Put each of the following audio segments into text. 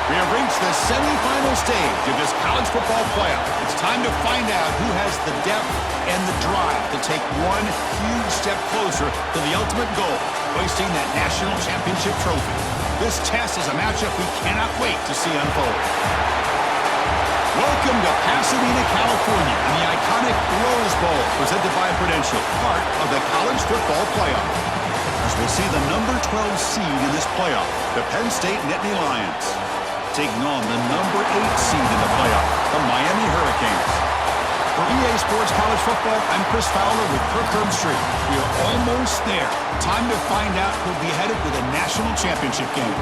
We have reached the semifinal stage of this college football playoff. It's time to find out who has the depth and the drive to take one huge step closer to the ultimate goal, hoisting that national championship trophy. This test is a matchup we cannot wait to see unfold. Welcome to Pasadena, California, and the iconic Rose Bowl, presented by Prudential, part of the college football playoff. As we'll see the number 12 seed in this playoff, the Penn State Nittany Lions, taking on the number 8 seed in the playoff, the Miami Hurricanes. For EA Sports College Football, I'm Chris Fowler with Kirk Herbstreit. We are almost there. Time to find out who'll be headed to the national championship game.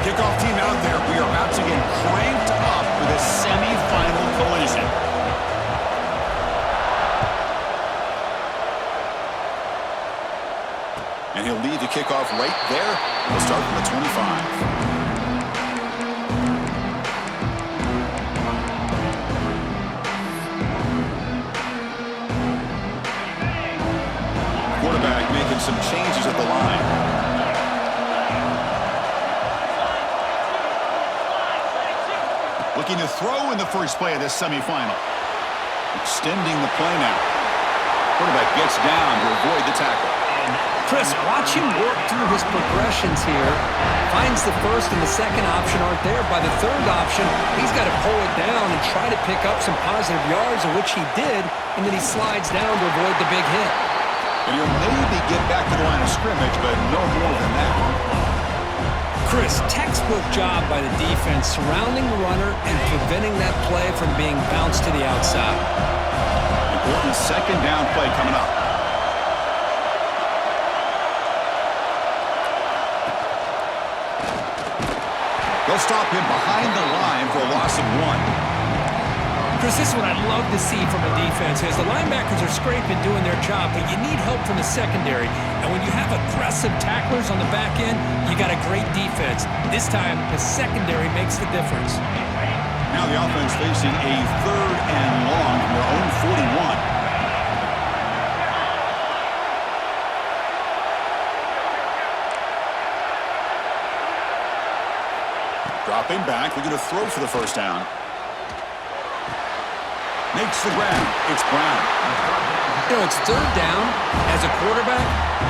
Kickoff team out there. We are about to get cranked up for the semifinal collision. And he'll lead the kickoff right there. We'll start from the 25. Quarterback making some changes at the line. Looking to throw in the first play of this semifinal. Extending the play now. Quarterback gets down to avoid the tackle. Chris, watch him work through his progressions here. Finds the first and the second option aren't there. By the third option, he's got to pull it down and try to pick up some positive yards, of which he did, and then he slides down to avoid the big hit. And he'll maybe get back to the line of scrimmage, but no more than that. Chris, textbook job by the defense surrounding the runner and preventing that play from being bounced to the outside. Important second down play coming up. They'll stop him behind the line for a loss of 1. Chris, this is what I'd love to see from a defense is the linebackers are scraping doing their job, but you need help from the secondary. And when you have aggressive tacklers on the back end, you got a great defense. This time, the secondary makes the difference. Now the offense facing a 3rd and long from their own 41. Dropping back, looking to throw for the first down. Makes the ground. It's Brown. You know, it's 3rd down. As a quarterback,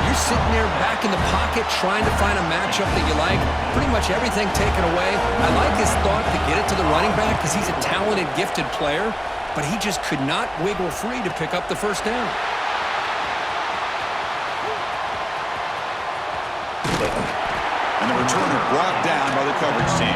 you're sitting there back in the pocket trying to find a matchup that you like. Pretty much everything taken away. I like his thought to get it to the running back because he's a talented, gifted player, but he just could not wiggle free to pick up the first down. And the returner brought down by the coverage team.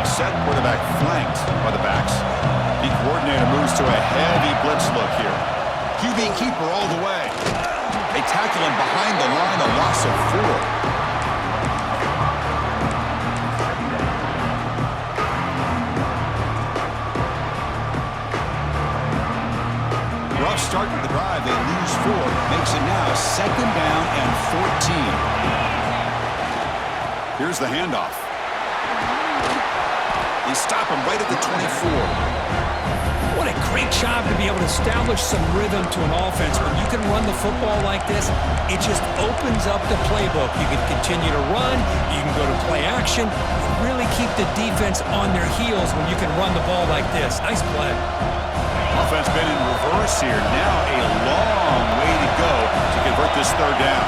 Set, quarterback flanked by the backs. The coordinator moves to a heavy blitz look here. QB keeper all the way. They tackle him behind the line, a loss of 4. Rough start to the drive. They lose 4. Makes it now 2nd down and 14. Here's the handoff. They stop him right at the 24. What a great job to be able to establish some rhythm to an offense. When you can run the football like this, it just opens up the playbook. You can continue to run. You can go to play action. You really keep the defense on their heels when you can run the ball like this. Nice play. Offense been in reverse here. Now a long way to go to convert this 3rd down.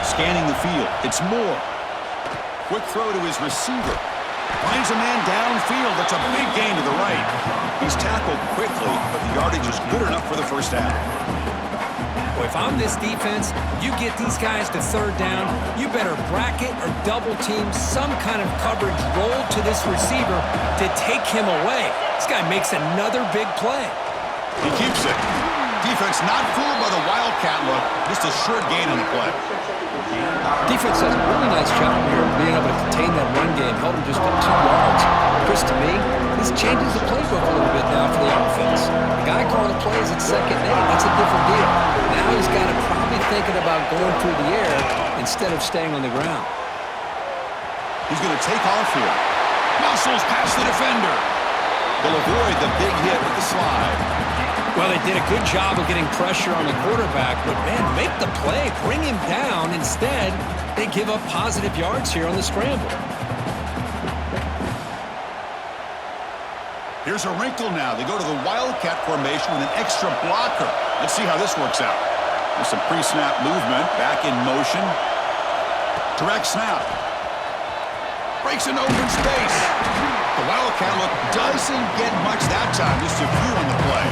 Scanning the field. It's Moore. Quick throw to his receiver. Finds a man downfield. That's a big gain to the right. He's tackled quickly, but the yardage is good enough for the first down. So if I'm this defense, you get these guys to third down, you better bracket or double team some kind of coverage roll to this receiver to take him away. This guy makes another big play. He keeps it. Defense not fooled by the Wildcat look. Just a short gain on the play. Defense does a really nice job here of being able to contain that run game, held him just to 2 yards. Chris, to me, this changes the playbook a little bit now for the offense. The guy calling the plays at second and 8, that's a different deal. Now he's got to probably thinking about going through the air instead of staying on the ground. He's going to take off here. Muscles past the defender. They'll avoid the big hit with the slide. Well, they did a good job of getting pressure on the quarterback, but, man, make the play. Bring him down. Instead, they give up positive yards here on the scramble. Here's a wrinkle now. They go to the Wildcat formation with an extra blocker. Let's see how this works out. There's some pre-snap movement. Back in motion. Direct snap. Breaks an open space. The Wildcat look doesn't get much that time. Just a few on the play.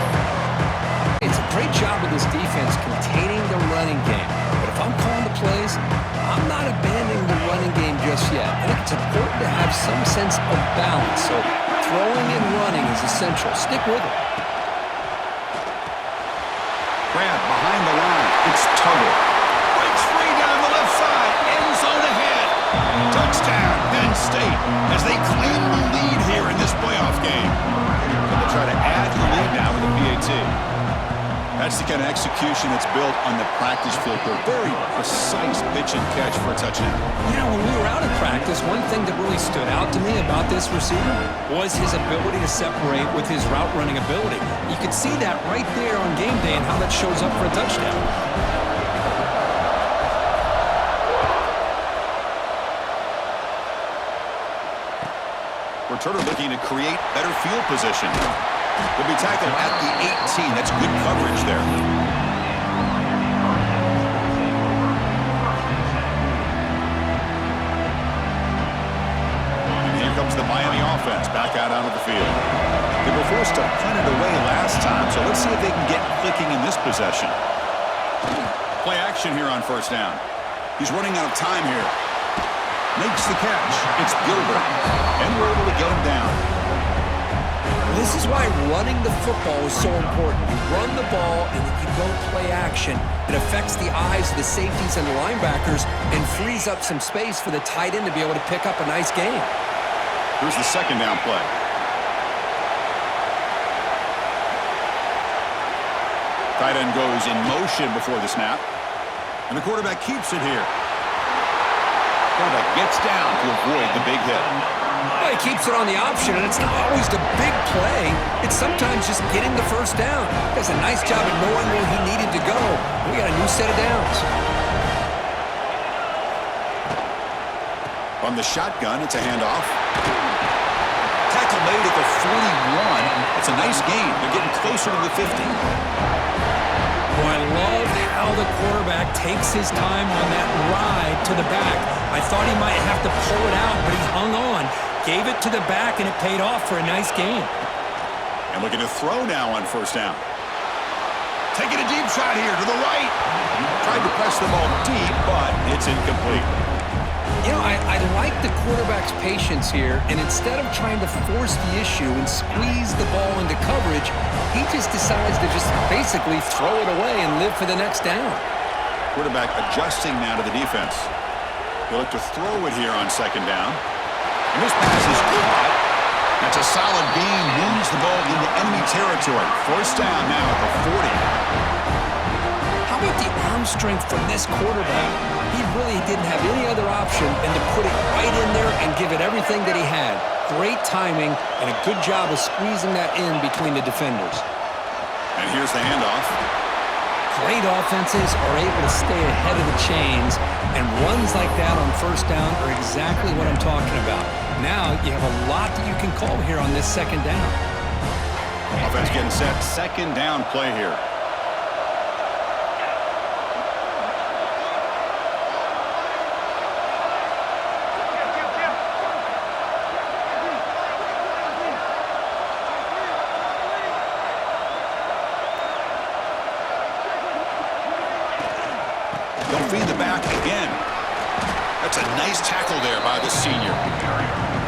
It's a great job of this defense containing the running game. But if I'm calling the plays, I'm not abandoning the running game just yet. I think it's important to have some sense of balance. So throwing and running is essential. Stick with it. Grab behind the line. It's Tuttle. Breaks free down the left side. End zone ahead. Touchdown, Penn State, as they claim the lead here in this playoff game. They'll try to add to the lead now with a PAT. That's the kind of execution that's built on the practice field. A very precise pitch and catch for a touchdown. You know, when we were out of practice, one thing that really stood out to me about this receiver was his ability to separate with his route running ability. You could see that right there on game day and how that shows up for a touchdown. Returner looking to create better field position. Will be tackled at the 18. That's good coverage there. And here comes the Miami offense back out onto the field. They were forced to punt it away last time, so let's see if they can get clicking in this possession. Play action here on first down. He's running out of time here. Makes the catch. It's Gilbert. And we're able to get him down. This is why running the football is so important. You run the ball and then you go play action. It affects the eyes of the safeties and the linebackers and frees up some space for the tight end to be able to pick up a nice gain. Here's the second down play. Tight end goes in motion before the snap. And the quarterback keeps it here. Quarterback gets down to avoid the big hit. Well, he keeps it on the option, and it's not always the big play. It's sometimes just getting the first down. Does a nice job of knowing where he needed to go. We got a new set of downs. On the shotgun, it's a handoff. Tackle made at the 41. It's a nice gain. They're getting closer to the 50. Boy, I love how the quarterback takes his time on that ride to the back. I thought he might have to pull it out, but he hung on. Gave it to the back, and it paid off for a nice gain. And looking to throw now on first down. Taking a deep shot here to the right. Tried to press the ball deep, but it's incomplete. You know, I like the quarterback's patience here, and instead of trying to force the issue and squeeze the ball into coverage, he just decides to just basically throw it away and live for the next down. Quarterback adjusting now to the defense. He'll look to throw it here on second down. And this pass is caught. That's a solid gain. Moves the ball into enemy territory. First down now at the 40. How about the arm strength from this quarterback? He really didn't have any other option than to put it right in there and give it everything that he had. Great timing and a good job of squeezing that in between the defenders. And here's the handoff. Great offenses are able to stay ahead of the chains, and runs like that on first down are exactly what I'm talking about. Now you have a lot that you can call here on this second down. Offense getting set. Second down play here. back again. That's a nice tackle there by the senior.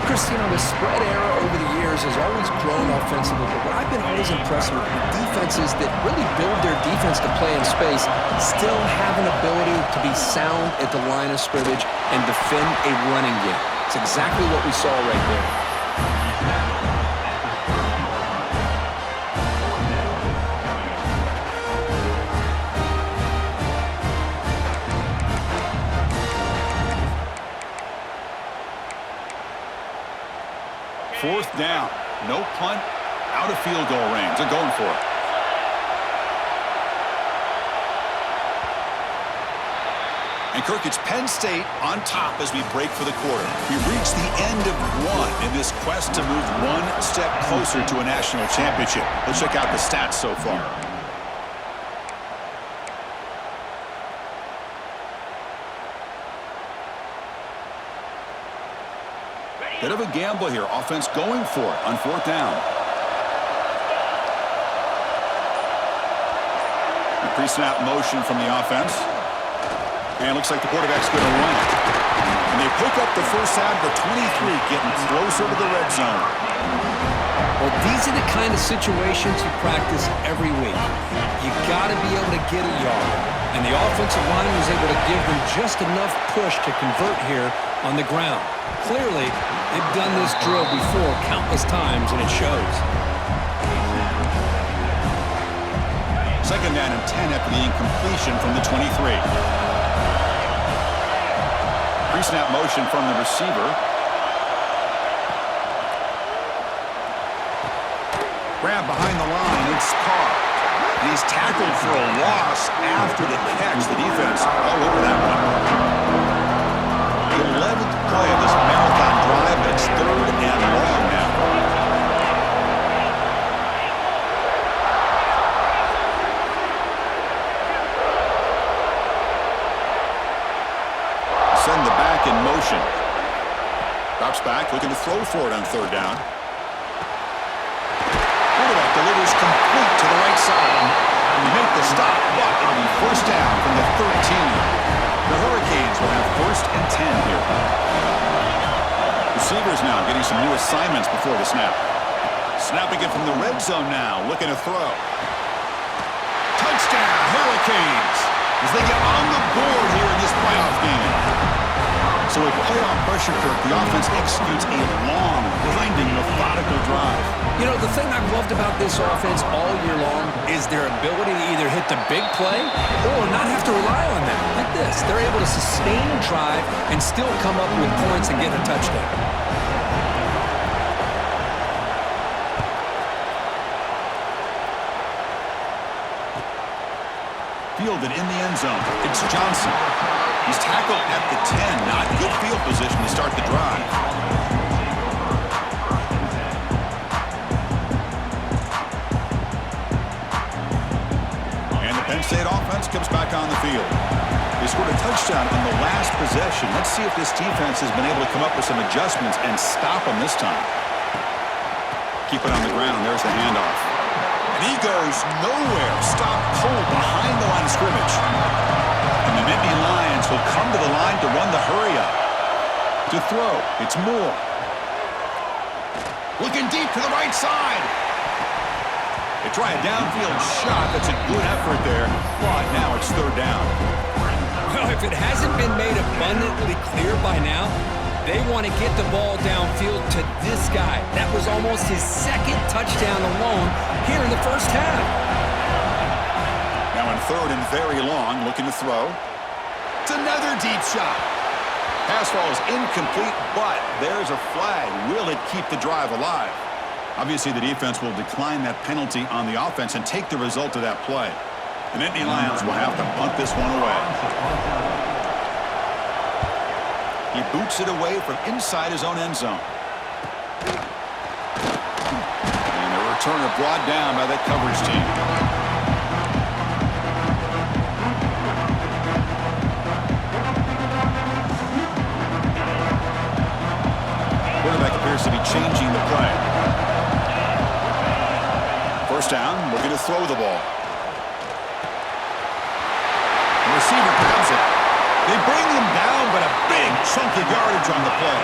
Chris, the spread era over the years has always grown offensively, but what I've been always impressed with defenses that really build their defense to play in space still have an ability to be sound at the line of scrimmage and defend a running game. It's exactly what we saw right there. Fourth down. No punt. Out of field goal range. They're going for it. And Kirk, it's Penn State on top as we break for the quarter. We've reached the end of one in this quest to move one step closer to a national championship. Let's check out the stats so far. Bit of a gamble here. Offense going for it on fourth down. A pre-snap motion from the offense. And looks like the quarterback's going to run it. And they pick up the first out of the 23, getting closer to the red zone. Well, these are the kind of situations you practice every week. You got to be able to get a yard. And the offensive line was able to give them just enough push to convert here on the ground. Clearly, they've done this drill before countless times, and it shows. Second down and 10 after the incompletion from the 23. Pre-snap motion from the receiver. Grab behind the line. It's Carr. And he's tackled for a loss after the catch. The defense all over that one. The 11th play of this marathon drive. It's third and long now. Send the back in motion. Drops back, looking to throw for it on third down. Quarterback delivers complete to the right side. We make the stop, but it'll be first down from the 13. The Hurricanes will have first and 10 here. Receivers now getting some new assignments before the snap. Snapping it from the red zone now, looking to throw. Touchdown, Hurricanes, as they get on the board here in this playoff game. So with playoff pressure, Kirk, the offense executes a long, grinding, methodical drive. The thing I've loved about this offense all year long is their ability to either hit the big play or not have to rely on that. Like this, they're able to sustain a drive and still come up with points and get a touchdown. Fielded in the end zone. It's Johnson. He's tackled at the 10. Not good field position to start the drive. And the Penn State offense comes back on the field. They scored a touchdown on the last possession. Let's see if this defense has been able to come up with some adjustments and stop them this time. Keep it on the ground. There's the handoff. And he goes nowhere. Stopped cold behind the line of scrimmage. And the Nittany Lions will come to the line to run the hurry up. To throw, it's Moore. Looking deep to the right side. They try a downfield shot. That's a good effort there. But now it's third down. Well, if it hasn't been made abundantly clear by now, they want to get the ball downfield to this guy. That was almost his second touchdown alone here in the first half. Now in third and very long, looking to throw. It's another deep shot. Pass ball is incomplete, but there's a flag. Will it keep the drive alive? Obviously, the defense will decline that penalty on the offense and take the result of that play. The Nittany Lions will have to punt this one away. He boots it away from inside his own end zone. And the returner brought down by that coverage team. Quarterback appears to be changing the play. First down, looking to throw the ball. The receiver grabs it. chunky yardage on the play.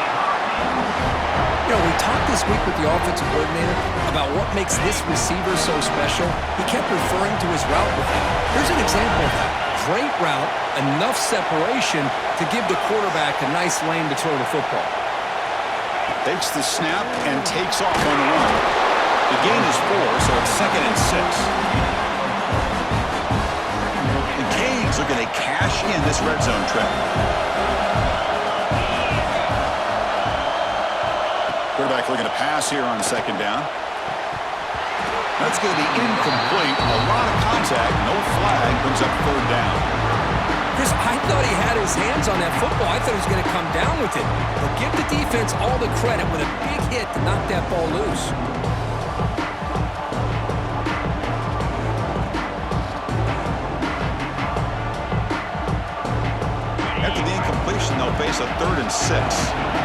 You know, we talked this week with the offensive coordinator about what makes this receiver so special. He kept referring to his route with him. Here's an example of that. Great route, enough separation to give the quarterback a nice lane to throw the football. Takes the snap and takes off on the run. The gain is 4, so it's 2nd and 6. The Canes looking to cash in this red zone trip. Quarterback looking to pass here on 2nd down. That's going to be incomplete. A lot of contact. No flag. Brings up 3rd down. Chris, I thought he had his hands on that football. I thought he was going to come down with it. But give the defense all the credit with a big hit to knock that ball loose. After the incompletion, they'll face a 3rd and 6.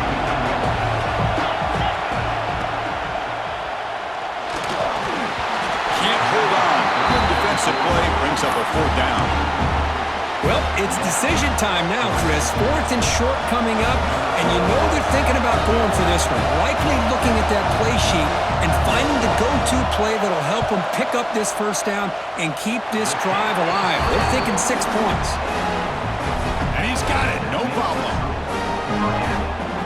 Defensive play brings up a 4th down. Well, it's decision time now, Chris. 4th and short coming up, and you know they're thinking about going for this one. Likely looking at that play sheet and finding the go-to play that'll help them pick up this 1st down and keep this drive alive. They're thinking 6 points. And he's got it, no problem.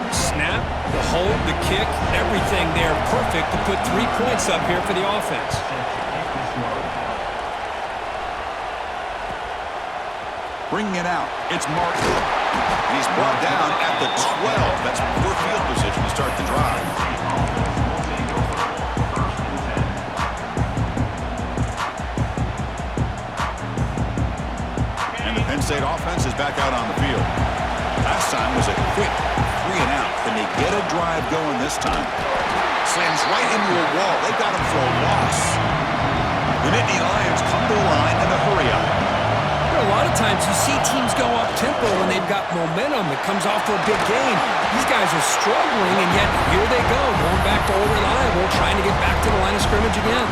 Snap, the hold, the kick, everything there perfect to put 3 points up here for the offense. Bringing it out, it's Martin. And he's brought down at the 12. That's poor field position to start the drive. And the Penn State offense is back out on the field. Last time was a quick 3 and out. Can they get a drive going this time? Slams right into a wall. They got him for a loss. The Nittany Lions come to the line in a hurry-up. A lot of times you see teams go up-tempo when they've got momentum that comes off for a big gain. These guys are struggling, and yet here they go, going back to old reliable, trying to get back to the line of scrimmage again.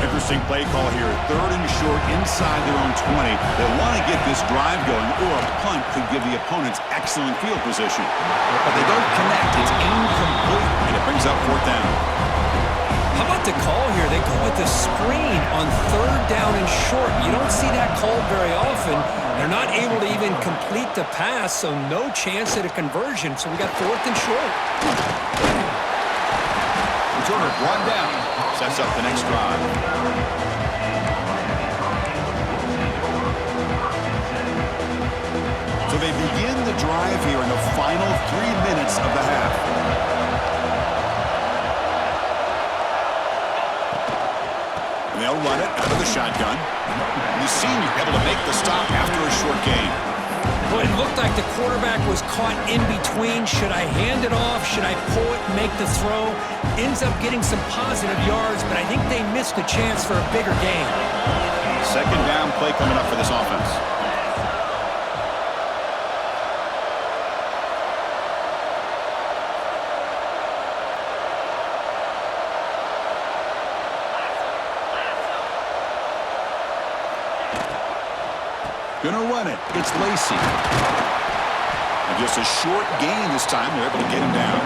Interesting play call here. 3rd and short inside their own 20. They want to get this drive going, or a punt could give the opponents excellent field position. But they don't connect. It's incomplete, and it brings up 4th down. How about the call here? They go with the screen on 3rd down and short. You don't see that called very often. They're not able to even complete the pass, so no chance at a conversion. So we got 4th and short. Returner brought down. Sets up the next drive. So they begin the drive here in the final 3 minutes of the half. And they'll run it out of the shotgun. And the senior able to make the stop after a short gain. But it looked like the quarterback was caught in between. Should I hand it off? Should I pull it and make the throw? Ends up getting some positive yards, but I think they missed a chance for a bigger gain. 2nd down play coming up for this offense. Gonna run it. It's Lacey. And just a short gain this time. They're able to get him down.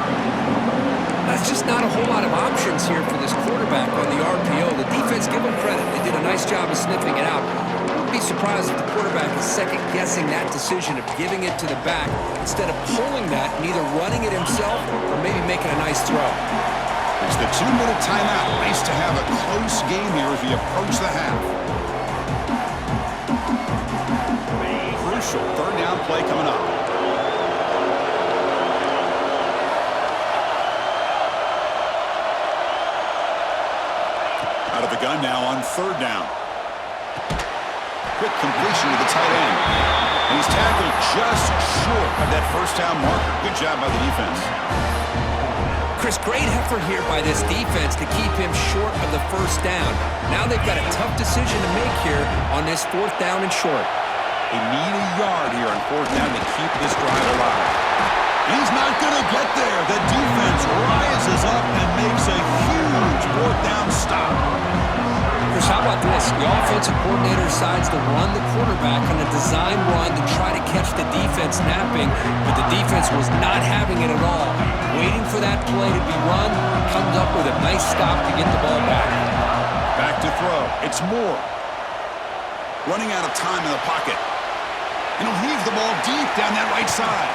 That's just not a whole lot of options here for this quarterback on the RPO. The defense, give them credit. They did a nice job of sniffing it out. I wouldn't be surprised if the quarterback is second-guessing that decision of giving it to the back instead of pulling that and either running it himself or maybe making a nice throw. It's the 2-minute timeout. Nice to have a close game here as we approach the half. Crucial 3rd down play coming up. Out of the gun now on 3rd down. Quick completion to the tight end. And he's tackled just short of that 1st down marker. Good job by the defense. Chris, great effort here by this defense to keep him short of the 1st down. Now they've got a tough decision to make here on this 4th down and short. They need a yard here on 4th down to keep this drive alive. He's not going to get there. The defense rises up and makes a huge fourth down stop. Chris, how about this? The offensive coordinator decides to run the quarterback on a design run to try to catch the defense napping, but the defense was not having it at all. Waiting for that play to be run, comes up with a nice stop to get the ball back. Back to throw. It's Moore. Running out of time in the pocket. And he'll heave the ball deep down that right side.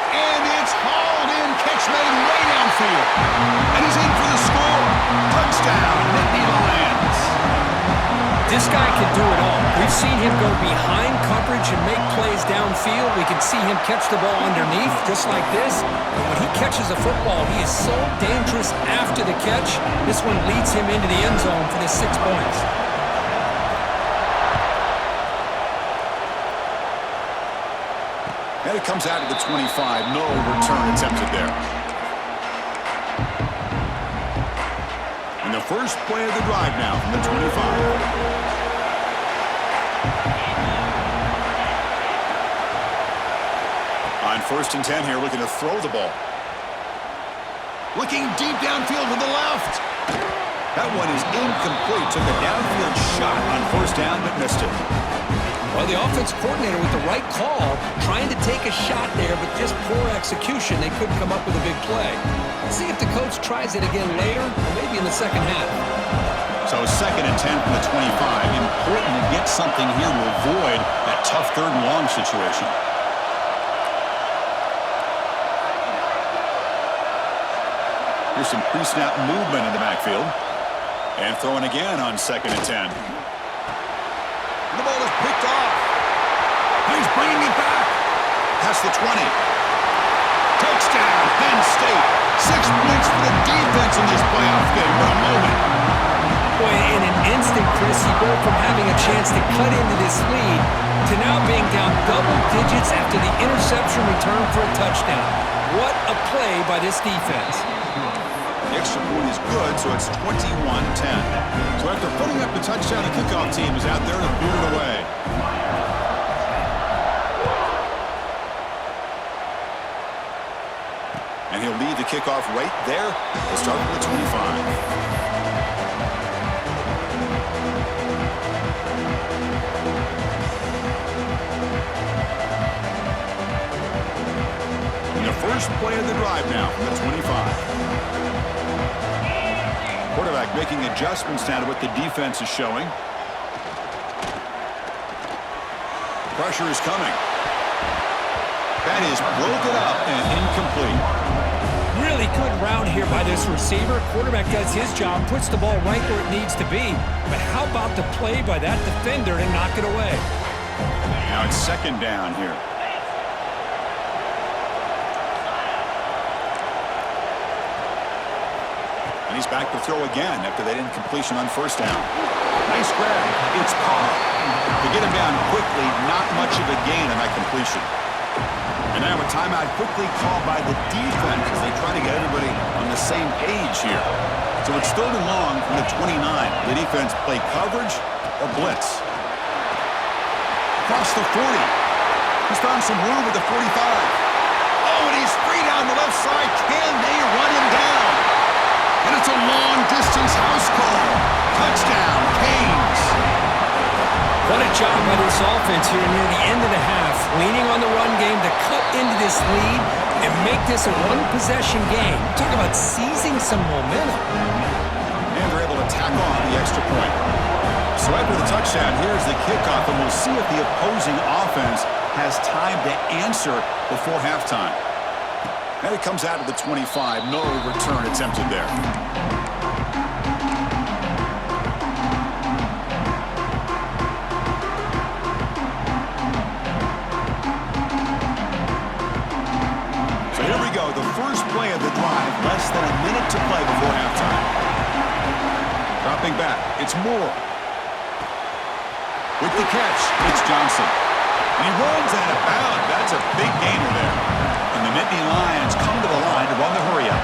And it's hauled in. Catch made way downfield. And he's in for the score. Touchdown, Nittany Lions. This guy can do it all. We've seen him go behind coverage and make plays downfield. We can see him catch the ball underneath, just like this. But when he catches a football, he is so dangerous after the catch. This one leads him into the end zone for the 6 points. And it comes out of the 25. No return attempted there. And the first play of the drive now from the 25. On 1st and 10 here, looking to throw the ball. Looking deep downfield to the left. That one is incomplete. Took a downfield shot on 1st down, but missed it. Well, the offense coordinator with the right call, trying to take a shot there, but just poor execution. They couldn't come up with a big play. Let's see if the coach tries it again later, or maybe in the second half. So 2nd and 10 from the 25. Important to get something here to avoid that tough 3rd and long situation. Here's some pre-snap movement in the backfield. And throwing again on 2nd and 10. The ball is picked off. And he's bringing it back. Past the 20. Touchdown, Penn State. 6 points for the defense in this playoff game. What a moment. Boy, in an instant, Chris, you go from having a chance to cut into this lead to now being down double digits after the interception return for a touchdown. What a play by this defense. The extra point is good, so it's 21-10. So after putting up the touchdown, the kickoff team is out there to boot it away. And he'll lead the kickoff right there. We'll start with the 25. First play of the drive now from the 25. Quarterback making adjustments now to what the defense is showing. Pressure is coming. That is broken up and incomplete. Really good route here by this receiver. Quarterback does his job, puts the ball right where it needs to be. But how about the play by that defender to knock it away? Now it's 2nd down here. And he's back to throw again after that incompletion on 1st down. Nice grab. It's Carr. To get him down quickly, not much of a gain on that completion. And now a timeout quickly called by the defense as they try to get everybody on the same page here. So it's 3rd and long from the 29. The defense play coverage or blitz. Across the 40. He's found some room at the 45. Oh, and he's free down the left side. Can they run him down? And it's a long-distance house call. Touchdown, Canes. What a job by this offense here near the end of the half. Leaning on the run game to cut into this lead and make this a one-possession game. Talk about seizing some momentum. And they're able to tack on the extra point. So after the touchdown, here's the kickoff, and we'll see if the opposing offense has time to answer before halftime. And it comes out of the 25. No return attempted there. So here we go. The first play of the drive. Less than a minute to play before halftime. Dropping back. It's Moore. With the catch, it's Johnson. And he runs out of bounds. That's a big gainer there. And the Nittany Lions come to the line to run the hurry-up.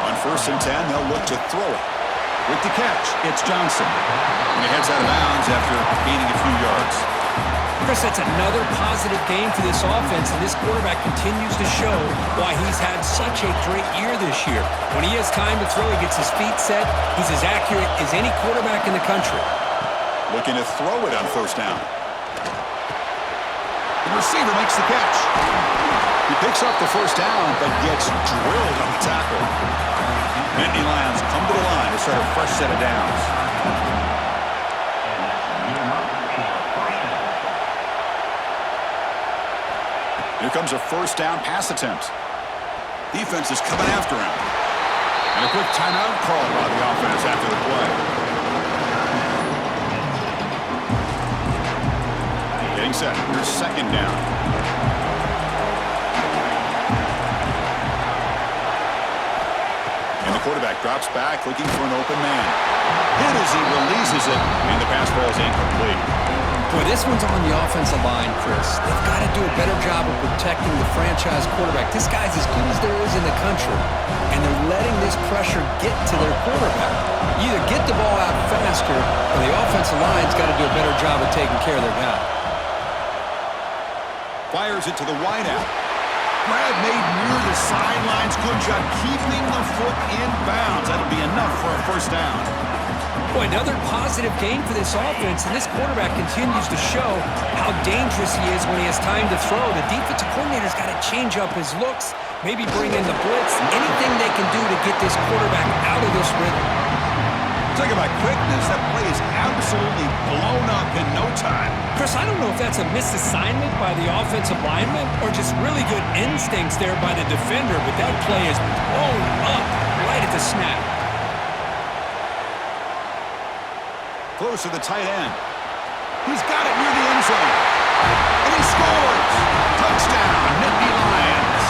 On 1st and 10, they'll look to throw it. With the catch, it's Johnson. And he heads out of bounds after gaining a few yards. Chris, that's another positive game for this offense, and this quarterback continues to show why he's had such a great year this year. When he has time to throw, he gets his feet set. He's as accurate as any quarterback in the country. Looking to throw it on first down. The receiver makes the catch. He picks up the first down, but gets drilled on the tackle. Nittany Lions come to the line to start a fresh set of downs. Here comes a first down pass attempt. Defense is coming after him. And a quick timeout called by the offense after the play. Getting set. Here's second down. And the quarterback drops back looking for an open man. Hit as he releases it, and the pass ball is incomplete. Boy, this one's on the offensive line, Chris. They've got to do a better job of protecting the franchise quarterback. This guy's as good as there is in the country, and they're letting this pressure get to their quarterback. You either get the ball out faster, or the offensive line's got to do a better job of taking care of their guy. Fires it to the wideout. Grab made near the sidelines. Good job keeping the foot in bounds. That'll be enough for a first down. Boy, another positive game for this offense, and this quarterback continues to show how dangerous he is when he has time to throw. The defensive coordinator's got to change up his looks, maybe bring in the blitz, anything they can do to get this quarterback out of this rhythm. Talk about quickness. That play is absolutely blown up in no time. Chris, I don't know if that's a misassignment by the offensive lineman or just really good instincts there by the defender, but that play is blown up right at the snap. Close to the tight end. He's got it near the end zone. And he scores! Touchdown, Nittany Lions.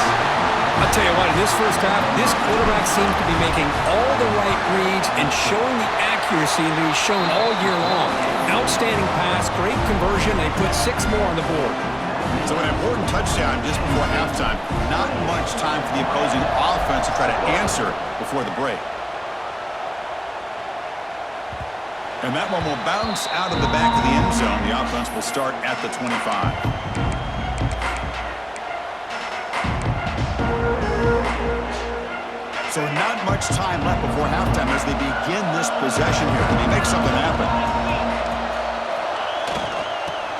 I'll tell you what, in this first half, this quarterback seems to be making all the right reads and showing the accuracy that he's shown all year long. Outstanding pass, great conversion. They put 6 more on the board. So an important touchdown just before halftime. Not much time for the opposing offense to try to answer before the break. And that one will bounce out of the back of the end zone. The offense will start at the 25. So not much time left before halftime as they begin this possession here. Can he make something happen?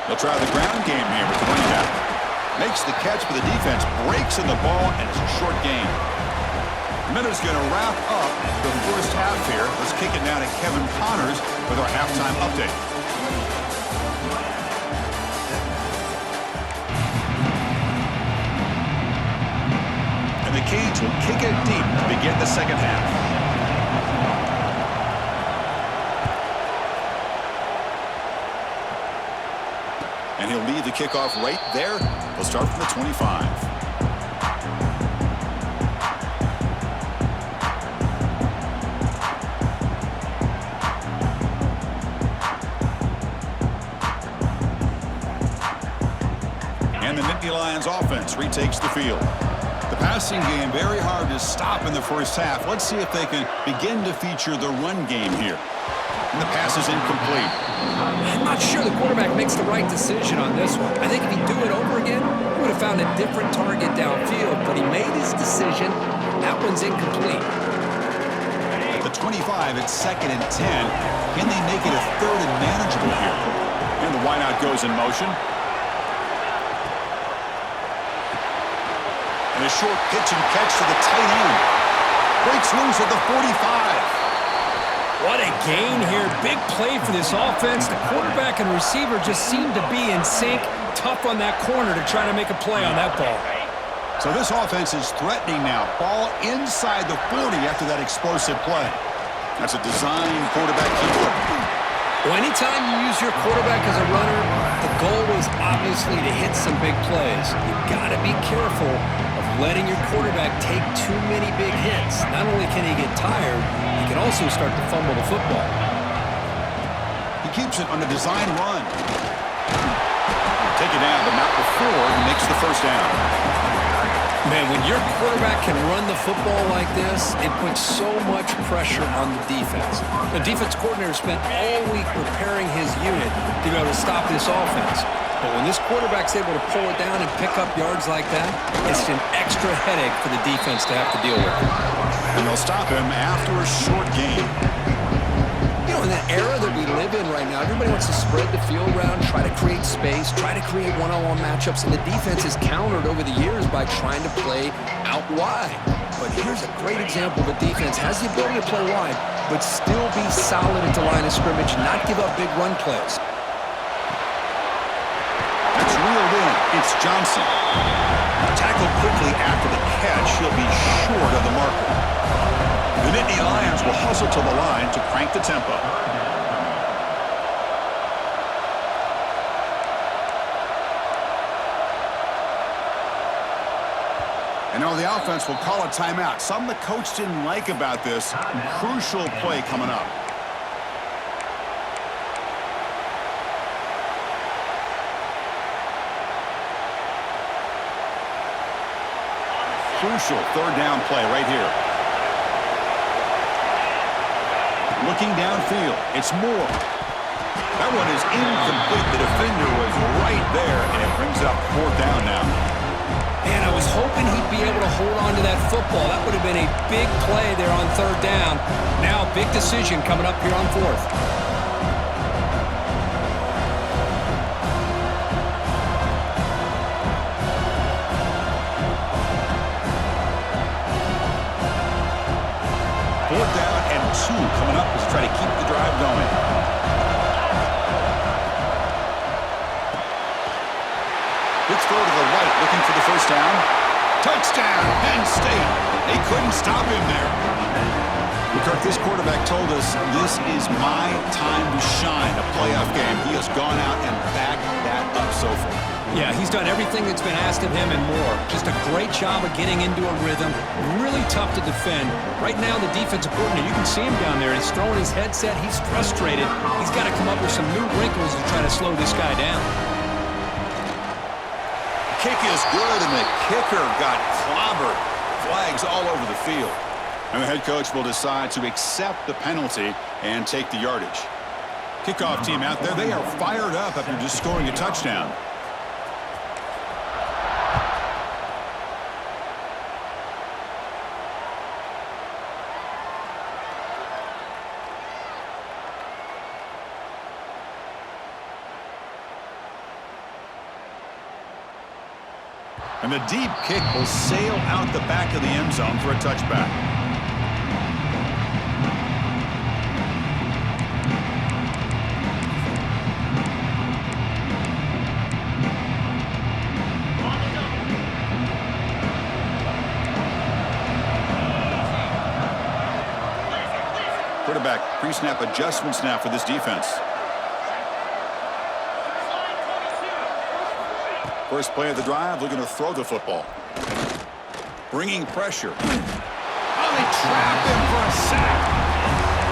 They'll try the ground game here with the running back. Makes the catch, but the defense breaks in the ball, and it's a short game. Minutes going to wrap up the first half here. Let's kick it now to Kevin Connors with our halftime update. And the Canes will kick it deep to begin the second half. And he'll lead the kickoff right there. We'll start from the 25. And the Nittany Lions offense retakes the field. The passing game very hard to stop in the first half. Let's see if they can begin to feature the run game here. And the pass is incomplete. I'm not sure the quarterback makes the right decision on this one. I think if he'd do it over again, he would have found a different target downfield, but he made his decision. That one's incomplete. At the 25, it's 2nd and 10. Can they make it a 3rd and manageable here? And the wideout goes in motion. And a short pitch and catch to the tight end. Breaks loose at the 45. What a gain here. Big play for this offense. The quarterback and receiver just seem to be in sync. Tough on that corner to try to make a play on that ball. So this offense is threatening now. Ball inside the 40 after that explosive play. That's a design quarterback keeper. Well, anytime you use your quarterback as a runner, the goal is obviously to hit some big plays. You've got to be careful of letting your quarterback take too many big hits. Not only can he get tired, he can also start to fumble the football. He keeps it on the design run. Take it down, but not before he makes the first down. Man, when your quarterback can run the football like this, it puts so much pressure on the defense. The defense coordinator spent all week preparing his unit to be able to stop this offense. But when this quarterback's able to pull it down and pick up yards like that, it's an extra headache for the defense to have to deal with. And they'll stop him after a short gain. You know, in that era that we live in right now, everybody wants to spread the field around, try to create space, try to create one-on-one matchups, and the defense is countered over the years by trying to play out wide. But here's a great example of a defense has the ability to play wide, but still be solid at the line of scrimmage, not give up big run plays. That's reeled in. It's Johnson. Tackled quickly after the catch. He'll be short of the marker. The Nittany Lions will hustle to the line to crank the tempo. And now the offense will call a timeout. Something the coach didn't like about this. Crucial play coming up. Crucial third down play right here. Looking downfield, it's Moore. That one is incomplete. The defender was right there, and it brings up fourth down now. Man, I was hoping he'd be able to hold on to that football. That would have been a big play there on third down. Now, big decision coming up here on fourth. Fourth down and 2 coming up as they try to keep the drive going. Big throw to the right, looking for the first down. Touchdown, Penn State. They couldn't stop him there. Kirk, this quarterback told us this is my time to shine, a playoff game. He has gone out and backed that up so far. Yeah, he's done everything that's been asked of him and more. Just a great job of getting into a rhythm. Really tough to defend. Right now, the defensive coordinator, you can see him down there. He's throwing his headset. He's frustrated. He's got to come up with some new wrinkles to try to slow this guy down. Kick is good, and the kicker got clobbered. Flags all over the field. And the head coach will decide to accept the penalty and take the yardage. Kickoff team out there, they are fired up after just scoring a touchdown. And the deep kick will sail out the back of the end zone for a touchback. Quarterback pre-snap adjustments now for this defense. First play of the drive, looking to throw the football. Bringing pressure. Oh, they trap him for a sack.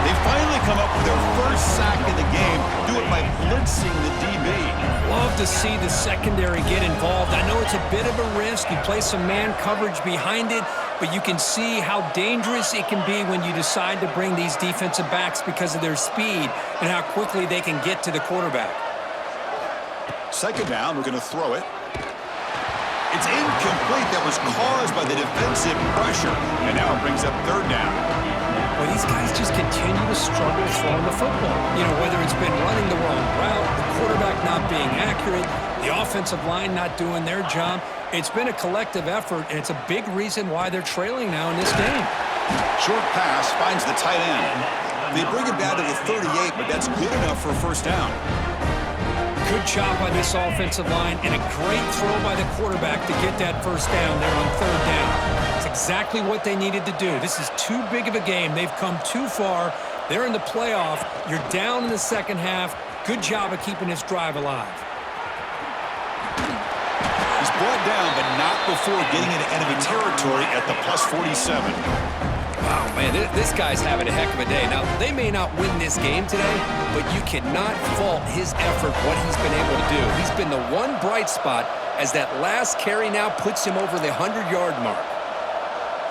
They finally come up with their first sack of the game. Do it by blitzing the DB. Love to see the secondary get involved. I know it's a bit of a risk. You play some man coverage behind it, but you can see how dangerous it can be when you decide to bring these defensive backs because of their speed and how quickly they can get to the quarterback. Second down, we're going to throw it. It's incomplete. That was caused by the defensive pressure. And now it brings up third down. Well, these guys just continue to struggle throwing the football. You know, whether it's been running the wrong route, the quarterback not being accurate, the offensive line not doing their job. It's been a collective effort, and it's a big reason why they're trailing now in this game. Short pass finds the tight end. They bring it down to the 38, but that's good enough for a first down. Good job by this offensive line and a great throw by the quarterback to get that first down there on third down. It's exactly what they needed to do. This is too big of a game. They've come too far. They're in the playoff. You're down in the second half. Good job of keeping this drive alive. He's brought down, but not before getting into enemy territory at the plus 47. Wow, man, this guy's having a heck of a day. Now, they may not win this game today, but you cannot fault his effort, what he's been able to do. He's been the one bright spot as that last carry now puts him over the 100-yard mark.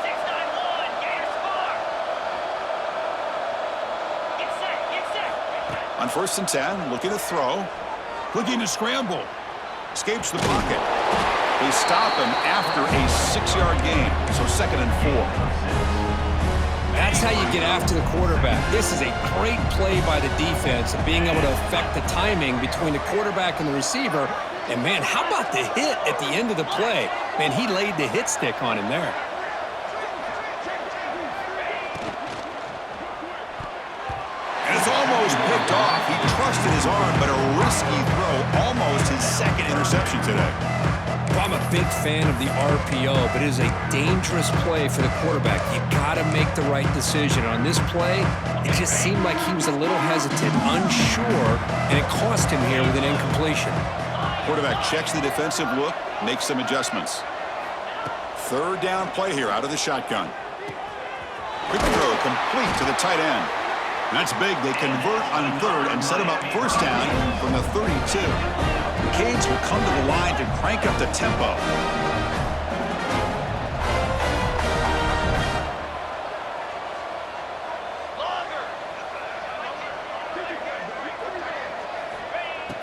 6-9-1, Gators score. Get set, get set. On 1st and 10, looking to throw. Looking to scramble. Escapes the pocket. They stop him after a 6-yard gain, so 2nd and 4. That's how you get after the quarterback. This is a great play by the defense of being able to affect the timing between the quarterback and the receiver. And, man, how about the hit at the end of the play? Man, he laid the hit stick on him there. And it's almost picked off. He trusted his arm, but a risky throw, almost his 2nd interception today. I'm a big fan of the RPO, but it is a dangerous play for the quarterback. You've got to make the right decision. On this play, it just seemed like he was a little hesitant, unsure, and it cost him here with an incompletion. Quarterback checks the defensive look, makes some adjustments. 3rd down play here out of the shotgun. Quick throw complete to the tight end. That's big. They convert on 3rd and set him up 1st down from the 32. The Canes will come to the line to crank up the tempo.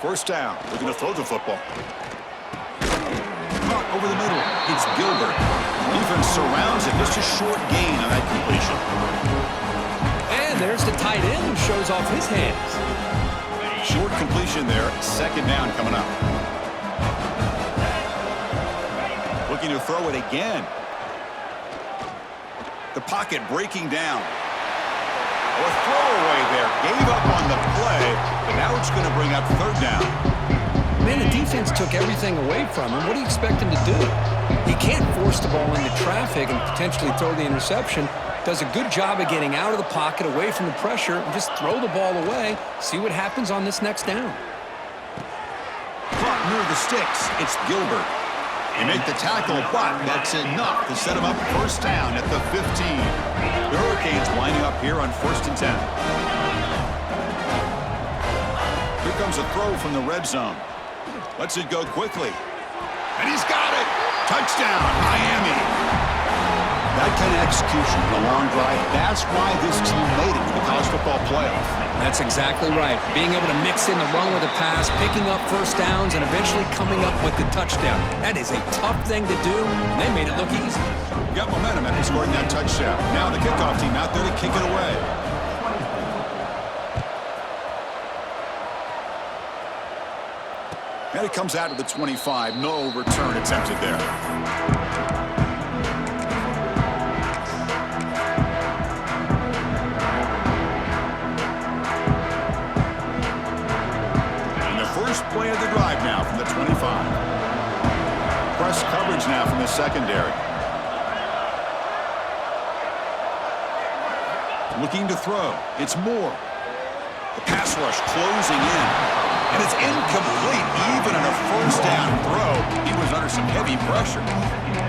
First down. Looking to throw the football. Caught over the middle. It's Gilbert. Defense surrounds it. Just a short gain on that completion. And there's the tight end who shows off his hands. Short completion there. 2nd down coming up. Looking to throw it again. The pocket breaking down. A throwaway there. Gave up on the play, but now it's going to bring up 3rd down. Man, the defense took everything away from him. What do you expect him to do? He can't force the ball into traffic and potentially throw the interception. Does a good job of getting out of the pocket, away from the pressure, and just throw the ball away. See what happens on this next down. Caught near the sticks. It's Gilbert. They make the tackle, but that's enough to set him up 1st down at the 15. The Hurricanes winding up here on 1st and 10. Here comes a throw from the red zone. Lets it go quickly. And he's got it! Touchdown, Miami! That kind of execution in a long drive, that's why this team made it to the college football playoff. That's exactly right. Being able to mix in the run with the pass, picking up 1st downs, and eventually coming up with the touchdown. That is a tough thing to do, and they made it look easy. Got momentum after scoring that touchdown. Now the kickoff team out there to kick it away. And it comes out to the 25. No return attempted there. Play of the drive now from the 25. Press coverage now from the secondary. Looking to throw. It's Moore. The pass rush closing in. And it's incomplete. Even on a 1st down throw, he was under some heavy pressure.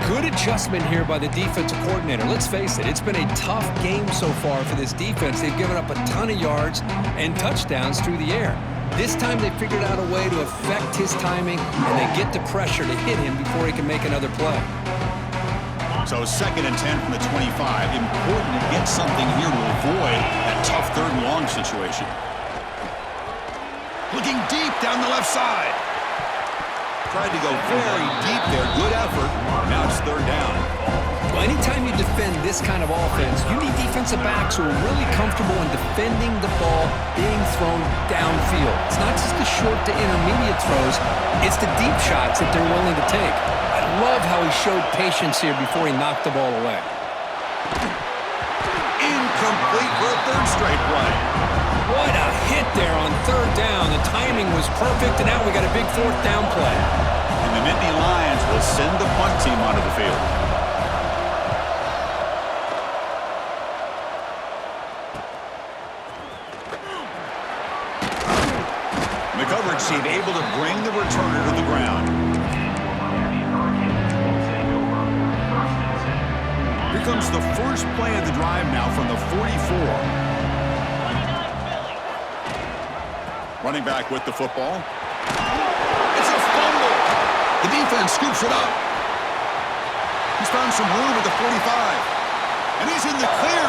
Good adjustment here by the defensive coordinator. Let's face it, it's been a tough game so far for this defense. They've given up a ton of yards and touchdowns through the air. This time they figured out a way to affect his timing, and they get the pressure to hit him before he can make another play. So 2nd and 10 from the 25. Important to get something here to avoid that tough 3rd and long situation. Looking deep down the left side. Tried to go very deep there. Good effort. Now it's 3rd down. Well, anytime you defend this kind of offense, you need defensive backs who are really comfortable in defending the ball being thrown downfield. It's not just the short to intermediate throws, it's the deep shots that they're willing to take. I love how he showed patience here before he knocked the ball away. Incomplete for a 3rd straight play. What a hit there on 3rd down. The timing was perfect, and now we got a big 4th down play. And the Nittany Lions will send the punt team onto the field. The coverage team able to bring the returner to the ground. Here comes the first play of the drive now from the 44. Running back with the football. It's a fumble. The defense scoops it up. He's found some room at the 45. And he's in the clear